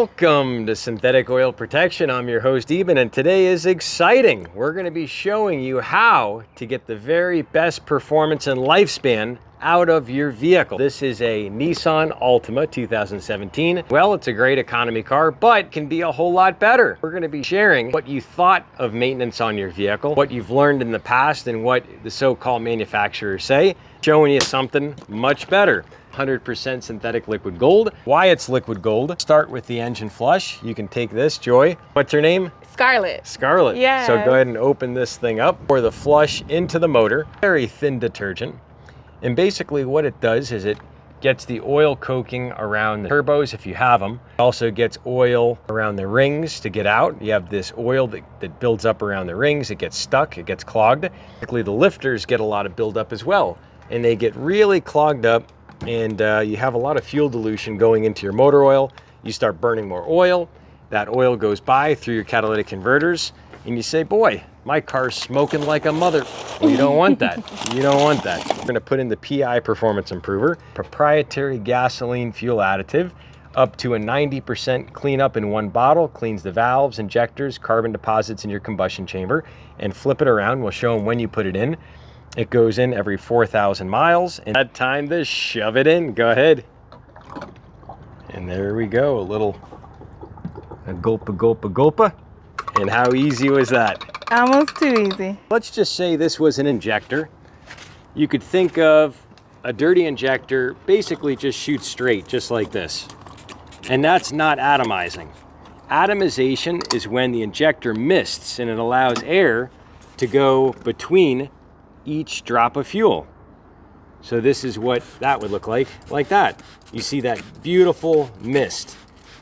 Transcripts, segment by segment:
Welcome to Synthetic Oil Protection. I'm your host, Eben, and today is exciting. We're going to be showing you how to get the very best performance and lifespan out of your vehicle. This is a Nissan Altima 2017. Well, it's a great economy car, but can be a whole lot better. We're going to be sharing what you thought of maintenance on your vehicle, what you've learned in the past, and what the so-called manufacturers say, showing you something much better. 100% synthetic liquid gold. Why it's liquid gold? Start with the engine flush. You can take this, Joy. What's your name? Scarlett. Scarlett. Yeah. So go ahead and open this thing up. Pour the flush into the motor. Very thin detergent. And basically what it does is it gets the oil coking around the turbos if you have them. It also gets oil around the rings to get out. You have this oil that builds up around the rings. It gets stuck, it gets clogged. Basically the lifters get a lot of buildup as well. And they get really clogged up, and you have a lot of fuel dilution going into your motor oil. You start burning more oil. That oil goes by through your catalytic converters, and you say, boy, my car's smoking like a mother. Well, you don't want that. You don't want that. We're gonna put in the PI Performance Improver, proprietary gasoline fuel additive, up to a 90% cleanup in one bottle, cleans the valves, injectors, carbon deposits in your combustion chamber, and flip it around. We'll show them when you put it in. It goes in every 4,000 miles, and that time to shove it in. Go ahead. And there we go, a gulpa, gulpa, gulpa. And how easy was that? Almost too easy. Let's just say this was an injector. You could think of a dirty injector basically just shoots straight, just like this. And that's not atomizing. Atomization is when the injector mists and it allows air to go between each drop of fuel. So this is what that would look like that. You see that beautiful mist,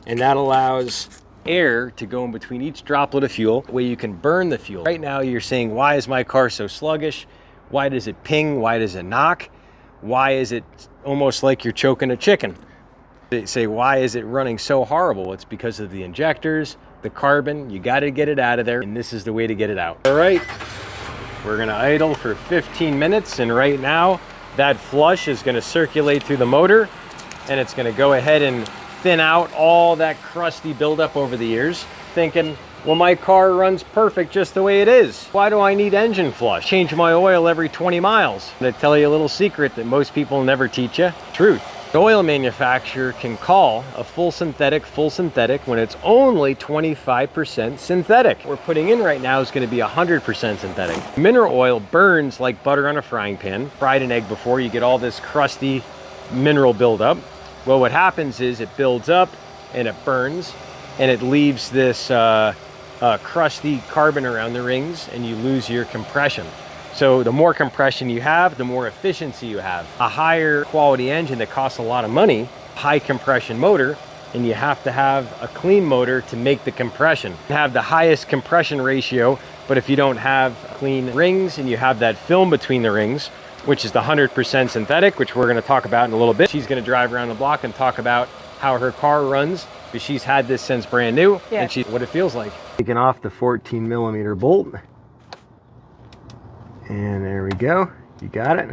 and that allows air to go in between each droplet of fuel where you can burn the fuel. Right now you're saying, why is my car so sluggish? Why does it ping? Why does it knock? Why is it almost like you're choking a chicken? They say, why is it running so horrible? It's because of the injectors, the carbon. You got to get it out of there, and this is the way to get it out. All right. We're gonna idle for 15 minutes, and right now that flush is gonna circulate through the motor, and it's gonna go ahead and thin out all that crusty buildup over the years, thinking, well, my car runs perfect just the way it is. Why do I need engine flush? Change my oil every 20 miles. I'm gonna tell you a little secret that most people never teach you. Truth. The oil manufacturer can call a full synthetic when it's only 25% synthetic. What we're putting in right now is going to be 100% synthetic. Mineral oil burns like butter on a frying pan. Fried an egg before, you get all this crusty mineral buildup. Well, what happens is it builds up and it burns, and it leaves this crusty carbon around the rings, and you lose your compression. So the more compression you have, the more efficiency you have. A higher quality engine that costs a lot of money, high compression motor, and you have to have a clean motor to make the compression. You have the highest compression ratio, but if you don't have clean rings and you have that film between the rings, which is the 100% synthetic, which we're gonna talk about in a little bit. She's gonna drive around the block and talk about how her car runs, because she's had this since brand new, and what it feels like. Taking off the 14mm bolt. And there we go. You got it.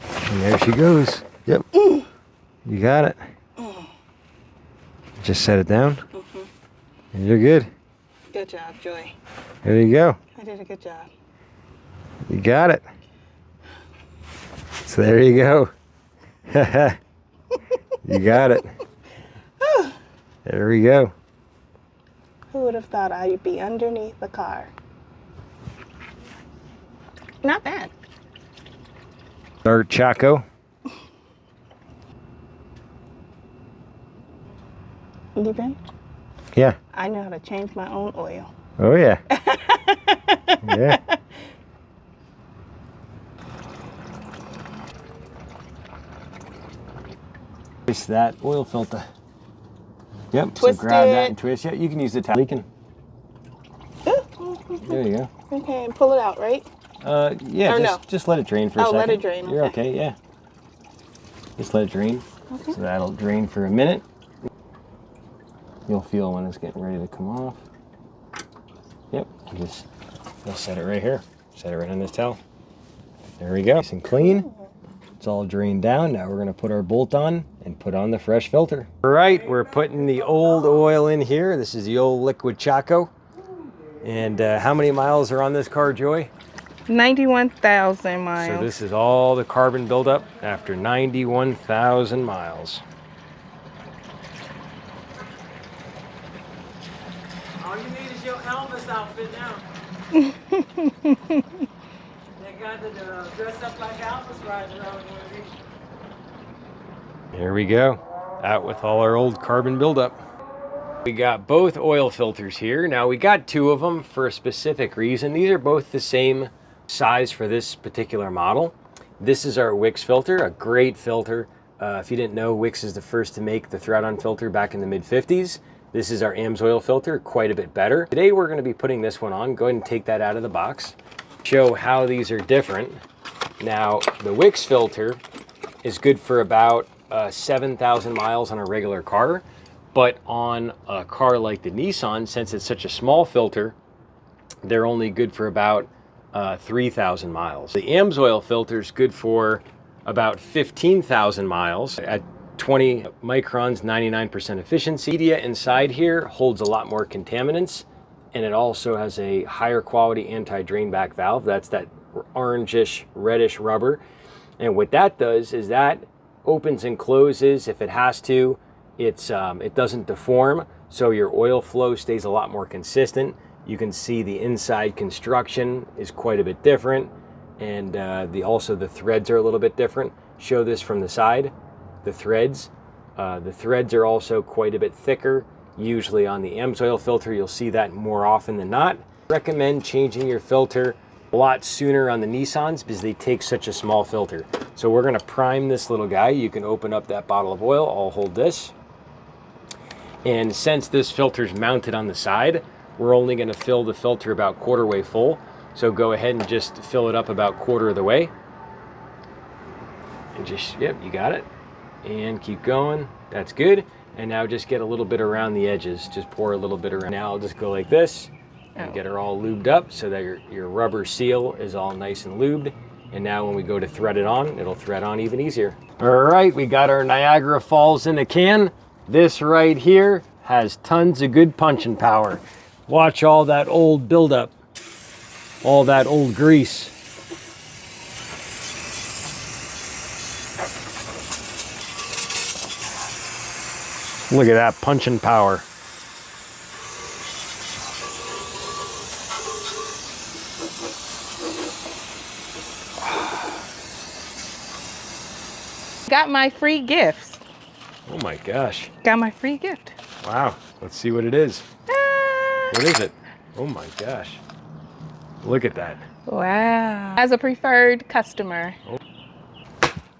And there she goes. Yep. You got it. Just set it down. And you're good. Good job, Joy. There you go. I did a good job. You got it. So there you go. You got it. There we go. Who would have thought I'd be underneath the car? Not bad. Start Chaco. You think? Yeah. I know how to change my own oil. Oh yeah. Yeah. Twist that oil filter. Yep, Twist so grab it. that and twist. Yeah, you can use the towel. Leaking. There you go. Okay, and pull it out, right? Yeah, just let it drain for a second. Oh, let it drain, You're okay, yeah. Just let it drain. Okay. So that'll drain for a minute. You'll feel when it's getting ready to come off. Yep, you'll set it right here. Set it right on this towel. There we go, nice and clean. It's all drained down. Now we're gonna put our bolt on and put on the fresh filter. All right, we're putting the old oil in here. This is the old liquid Chaco. And how many miles are on this car, Joy? 91,000 miles. So this is all the carbon buildup after 91,000 miles. All you need is your Elvis outfit now. That guy that dress up like Elvis riding around in one of these. Here we go, out with all our old carbon buildup. We got both oil filters here. Now we got two of them for a specific reason. These are both the same size for this particular model. This is our Wix filter, a great filter. If you didn't know, Wix is the first to make the thread-on filter back in the mid-50s. This is our AMSOIL filter, quite a bit better. Today we're going to be putting this one on. Go ahead and take that out of the box. Show how these are different. Now, the Wix filter is good for about 7,000 miles on a regular car. But on a car like the Nissan, since it's such a small filter, they're only good for about 3,000 miles. The AMSOIL filter is good for about 15,000 miles at 20 microns, 99% efficiency. Media inside here holds a lot more contaminants, and it also has a higher quality anti-drain back valve. That's that orangish, reddish rubber. And what that does is that opens and closes if it has to. It doesn't deform, so your oil flow stays a lot more consistent. You can see the inside construction is quite a bit different, and also the threads are a little bit different. Show this from the side, the threads. The threads are also quite a bit thicker. Usually on the AMSOIL filter, you'll see that more often than not. Recommend changing your filter a lot sooner on the Nissans because they take such a small filter. So we're gonna prime this little guy. You can open up that bottle of oil. I'll hold this. And since this filter is mounted on the side, we're only going to fill the filter about quarter way full. So go ahead and just fill it up about quarter of the way. And just, yep, you got it. And keep going. That's good. And now just get a little bit around the edges. Just pour a little bit around. Now I'll just go like this and get her all lubed up so that your rubber seal is all nice and lubed. And now when we go to thread it on, it'll thread on even easier. All right, we got our Niagara Falls in the can. This right here has tons of good punching power. Watch all that old buildup, all that old grease. Look at that punching power. Got my free gifts. Oh my gosh. Got my free gift. Wow, let's see what it is. Ah. What is it? Oh my gosh. Look at that. Wow. As a preferred customer.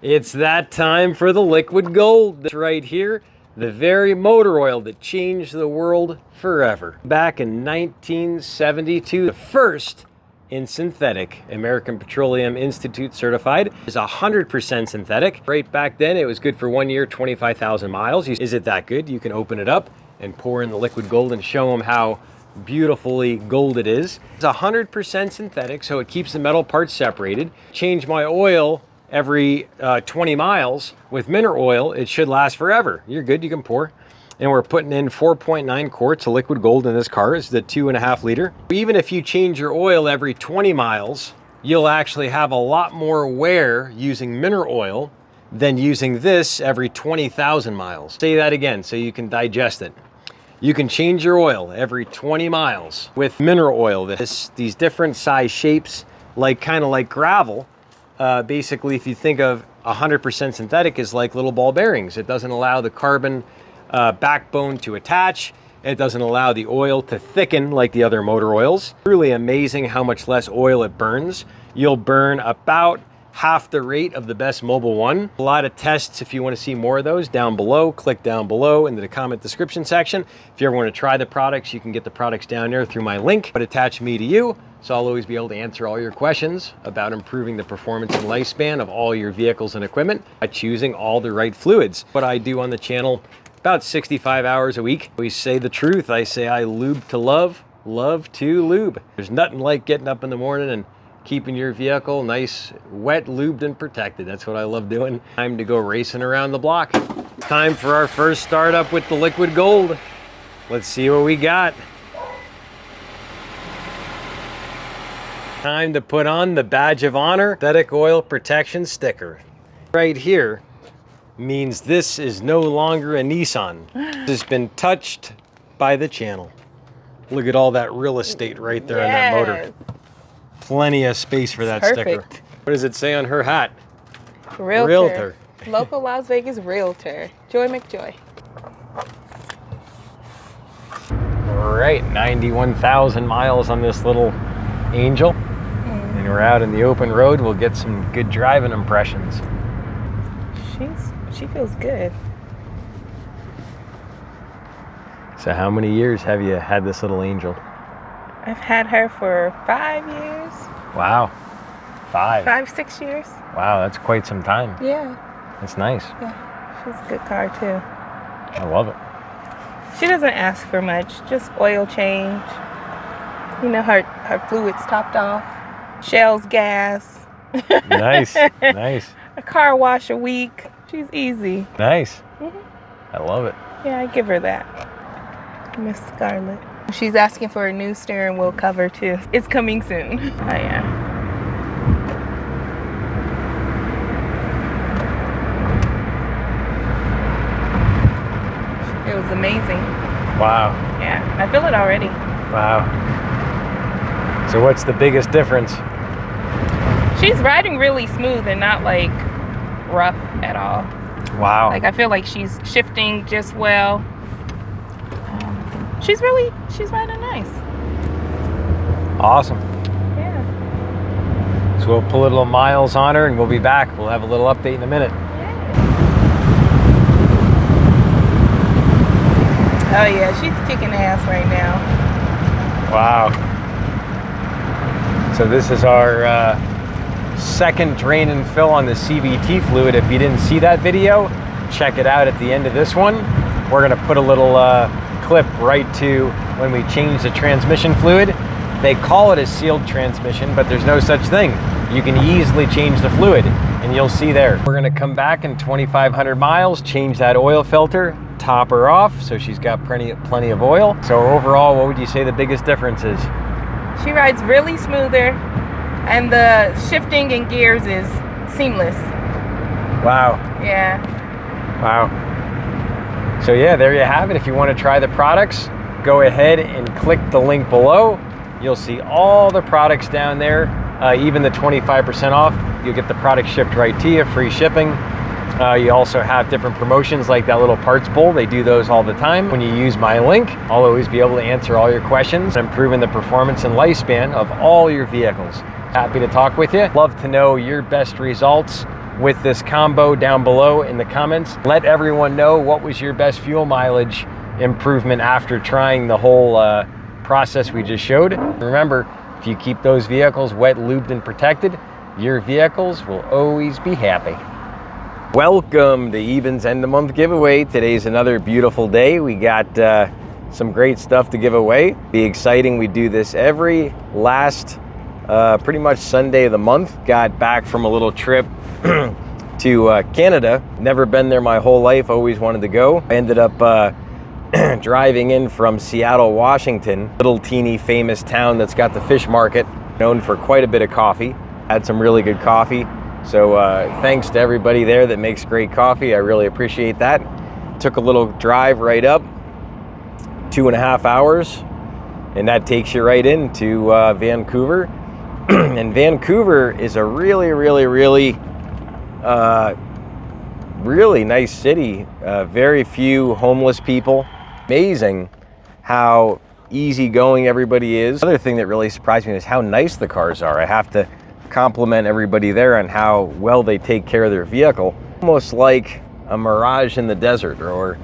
It's that time for the liquid gold. That's right here, the very motor oil that changed the world forever. Back in 1972, the first in synthetic, American Petroleum Institute certified, is 100% synthetic. Right back then, it was good for 1 year, 25,000 miles. Is it that good? You can open it up and pour in the liquid gold and show them how beautifully gold it is. It's 100% synthetic, so it keeps the metal parts separated. Change my oil every 20 miles. With mineral oil, it should last forever. You're good, you can pour. And we're putting in 4.9 quarts of liquid gold in this car. It's the 2.5 liter. Even if you change your oil every 20 miles, you'll actually have a lot more wear using mineral oil than using this every 20,000 miles. Say that again so you can digest it. You can change your oil every 20 miles with mineral oil. These different size shapes, kind of like gravel. Basically, if you think of 100% synthetic is like little ball bearings. It doesn't allow the carbon backbone to attach. It doesn't allow the oil to thicken like the other motor oils. Truly amazing how much less oil it burns. You'll burn about half the rate of the best Mobil 1. A lot of tests if you want to see more of those down below. Click down below into the comment description section. If you ever want to try the products, you can get the products down there through my link. But attach me to you, so I'll always be able to answer all your questions about improving the performance and lifespan of all your vehicles and equipment by choosing all the right fluids. What I do on the channel about 65 hours a week. We say the truth. I say I lube to love, love to lube. There's nothing like getting up in the morning and keeping your vehicle nice, wet, lubed, and protected. That's what I love doing. Time to go racing around the block. Time for our first startup with the liquid gold. Let's see what we got. Time to put on the badge of honor, synthetic oil protection sticker. Right here means this is no longer a Nissan. This has been touched by the channel. Look at all that real estate right there on that motor. Plenty of space for that sticker. What does it say on her hat? Realtor. Local Las Vegas realtor. Joy McJoy. All right, 91,000 miles on this little Angel. And we're out in the open road. We'll get some good driving impressions. She feels good. So how many years have you had this little Angel? I've had her for 5 years. Wow. 6 years. Wow, that's quite some time. Yeah. That's nice. Yeah. She's a good car too. I love it. She doesn't ask for much, just oil change. You know, her fluids topped off. Shell's gas. Nice. Nice. A car wash a week. She's easy. Nice. I love it. Yeah, I give her that. Miss Scarlett. She's asking for a new steering wheel cover too. It's coming soon. Oh yeah. It was amazing. Wow. Yeah, I feel it already. Wow. So what's the biggest difference? She's riding really smooth and not like rough at all. Wow. Like I feel like she's shifting just well. She's riding nice. Awesome. Yeah. So we'll put a little miles on her and we'll be back. We'll have a little update in a minute. Oh yeah, she's kicking ass right now. Wow. So this is our second drain and fill on the CVT fluid. If you didn't see that video, check it out at the end of this one. We're gonna put a little clip right to when we change the transmission fluid. They call it a sealed transmission, but there's no such thing. You can easily change the fluid and you'll see there. We're gonna come back in 2,500 miles, change that oil filter, top her off so she's got plenty of oil. So overall, what would you say the biggest difference is? She rides really smoother and the shifting in gears is seamless. Wow. Yeah. Wow. So yeah, there you have it. If you want to try the products, go ahead and click the link below. You'll see all the products down there, even the 25% off. You'll get the product shipped right to you, free shipping. You also have different promotions like that little parts pull. They do those all the time. When you use my link, I'll always be able to answer all your questions, improving the performance and lifespan of all your vehicles. Happy to talk with you. Love to know your best results with this combo down below in the comments. Let everyone know what was your best fuel mileage improvement after trying the whole process we just showed. Remember, if you keep those vehicles wet, lubed, and protected, your vehicles will always be happy. Welcome to Even's End of Month giveaway. Today's another beautiful day. We got some great stuff to give away. Be exciting. We do this every last pretty much Sunday of the month. Got back from a little trip to Canada. Never been there my whole life, always wanted to go. I ended up driving in from Seattle, Washington, little teeny famous town that's got the fish market, known for quite a bit of coffee. Had some really good coffee. So thanks to everybody there that makes great coffee. I really appreciate that. Took a little drive right up, 2.5 hours, and that takes you right into Vancouver. And Vancouver is a really, really, really, really nice city. Very few homeless people. Amazing how easygoing everybody is. Another thing that really surprised me is how nice the cars are. I have to compliment everybody there on how well they take care of their vehicle. Almost like a mirage in the desert, or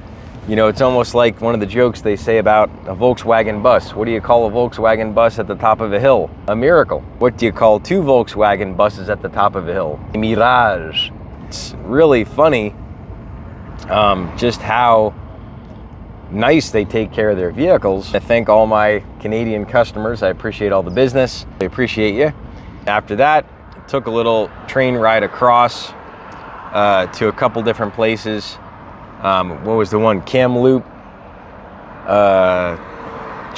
you know, it's almost like one of the jokes they say about a Volkswagen bus. What do you call a Volkswagen bus at the top of a hill? A miracle. What do you call 2 Volkswagen buses at the top of a hill? A mirage. It's really funny just how nice they take care of their vehicles. I thank all my Canadian customers. I appreciate all the business. I appreciate you. After that, took a little train ride across to a couple different places. What was the one? Kamloops,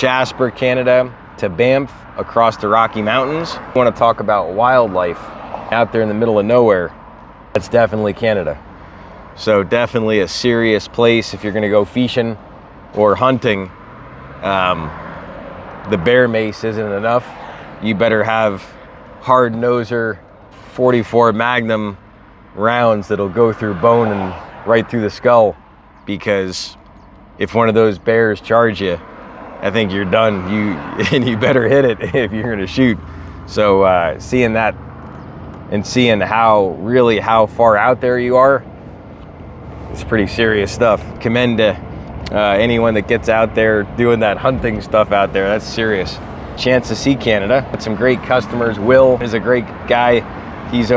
Jasper, Canada, to Banff, across the Rocky Mountains. I want to talk about wildlife out there in the middle of nowhere. That's definitely Canada. So definitely a serious place if you're going to go fishing or hunting. The bear mace isn't enough. You better have hard noser 44 Magnum rounds that'll go through bone and right through the skull, because if one of those bears charge you, I think you're done. You better hit it if you're gonna shoot. So seeing that and seeing how far out there you are, it's pretty serious stuff. Commend to anyone that gets out there doing that hunting stuff out there. That's serious. Chance to see Canada. Got some great customers. Will is a great guy. He's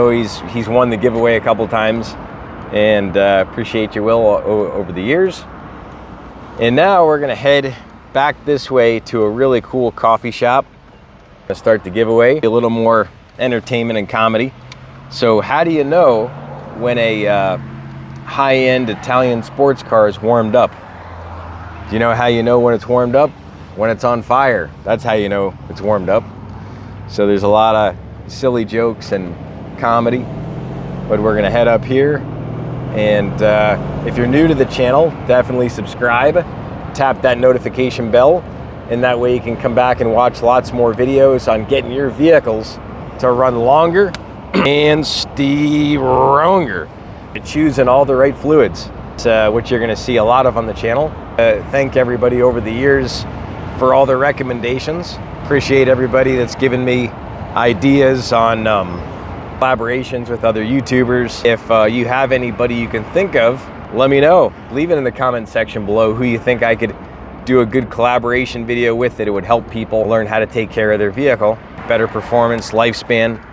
won the giveaway a couple times, and appreciate you, Will, over the years. And now we're gonna head back this way to a really cool coffee shop. Gonna start the giveaway. A little more entertainment and comedy. So how do you know when a high-end Italian sports car is warmed up? Do you know how you know when it's warmed up? When it's on fire. That's how you know it's warmed up. So there's a lot of silly jokes and comedy, but we're gonna head up here. And if you're new to the channel, definitely subscribe, tap that notification bell, and that way you can come back and watch lots more videos on getting your vehicles to run longer and stronger. Choosing all the right fluids, which you're gonna see a lot of on the channel. Thank everybody over the years for all the recommendations. Appreciate everybody that's given me ideas on collaborations with other YouTubers. If you have anybody you can think of, let me know. Leave it in the comment section below who you think I could do a good collaboration video with, that it would help people learn how to take care of their vehicle. Better performance, lifespan.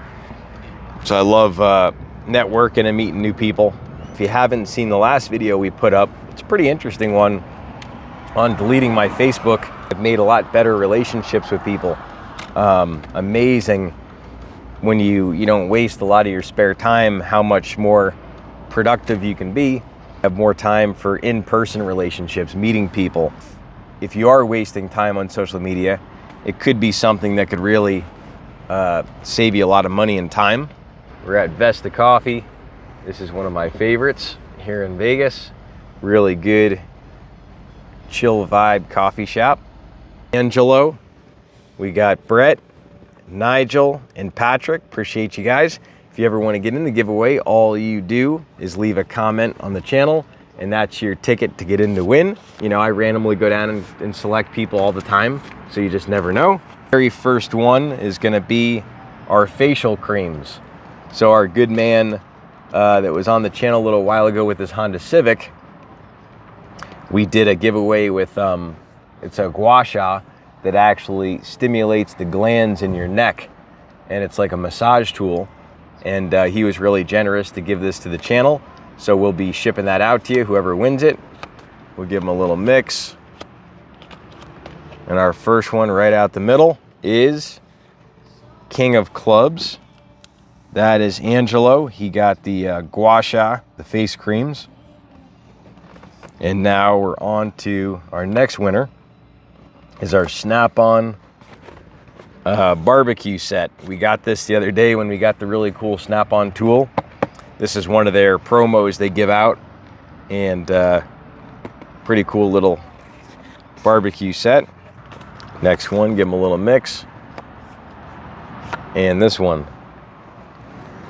So I love networking and meeting new people. If you haven't seen the last video we put up, it's a pretty interesting one on deleting my Facebook. I've made a lot better relationships with people. Amazing when you don't waste a lot of your spare time, how much more productive you can be. Have more time for in-person relationships, meeting people. If you are wasting time on social media, it could be something that could really save you a lot of money and time. We're at Vesta Coffee. This is one of my favorites here in Vegas. Really good, chill vibe coffee shop. Angelo, we got Brett, Nigel, and Patrick. Appreciate you guys. If you ever want to get in the giveaway, all you do is leave a comment on the channel, and that's your ticket to get in to win. You know, I randomly go down and select people all the time, so you just never know. Very first one is gonna be our facial creams. So our good man that was on the channel a little while ago with his Honda Civic, we did a giveaway with, it's a gua sha that actually stimulates the glands in your neck, and it's like a massage tool. And he was really generous to give this to the channel. So we'll be shipping that out to you, whoever wins it. We'll give them a little mix. And our first one right out the middle is King of Clubs. That is Angelo. He got the gua sha, the face creams. And now we're on to our next winner, is our Snap-on barbecue set. We got this the other day when we got the really cool Snap-on tool. This is one of their promos they give out, and pretty cool little barbecue set. Next one, give them a little mix. And this one,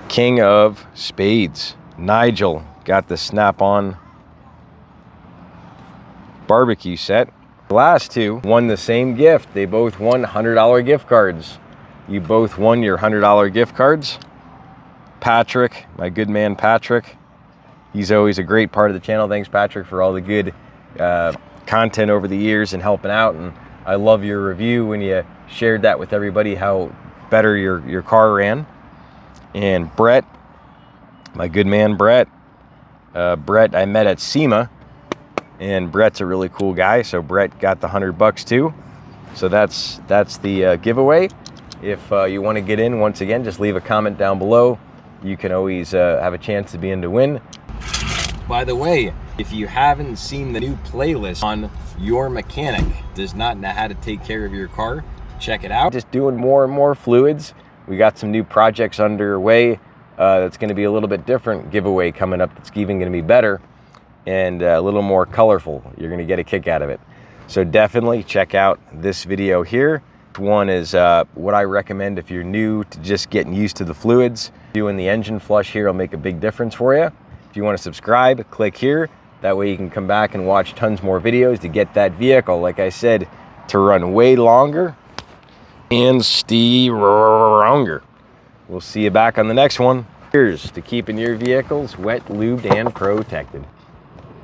King of Spades. Nigel got the Snap-on barbecue set. The last two won the same gift. They both won $100 gift cards. You both won your $100 gift cards. Patrick, my good man Patrick, he's always a great part of the channel. Thanks, Patrick, for all the good content over the years and helping out. And I love your review when you shared that with everybody, how better your car ran. And Brett, my good man Brett. Brett I met at SEMA, and Brett's a really cool guy, so Brett got the $100 too. So that's the giveaway. If you want to get in, once again, just leave a comment down below. You can always have a chance to be in to win. By the way, if you haven't seen the new playlist on Your Mechanic Does Not Know How to Take Care of Your Car, check it out. Just doing more and more fluids. We got some new projects underway that's going to be a little bit different giveaway coming up that's even going to be better and a little more colorful. You're going to get a kick out of it. So definitely check out this video here. One is what I recommend if you're new to just getting used to the fluids. Doing the engine flush here will make a big difference for you. If you want to subscribe, click here. That way you can come back and watch tons more videos to get that vehicle, like I said, to run way longer and stronger. We'll see you back on the next one. Here's to keeping your vehicles wet, lubed, and protected.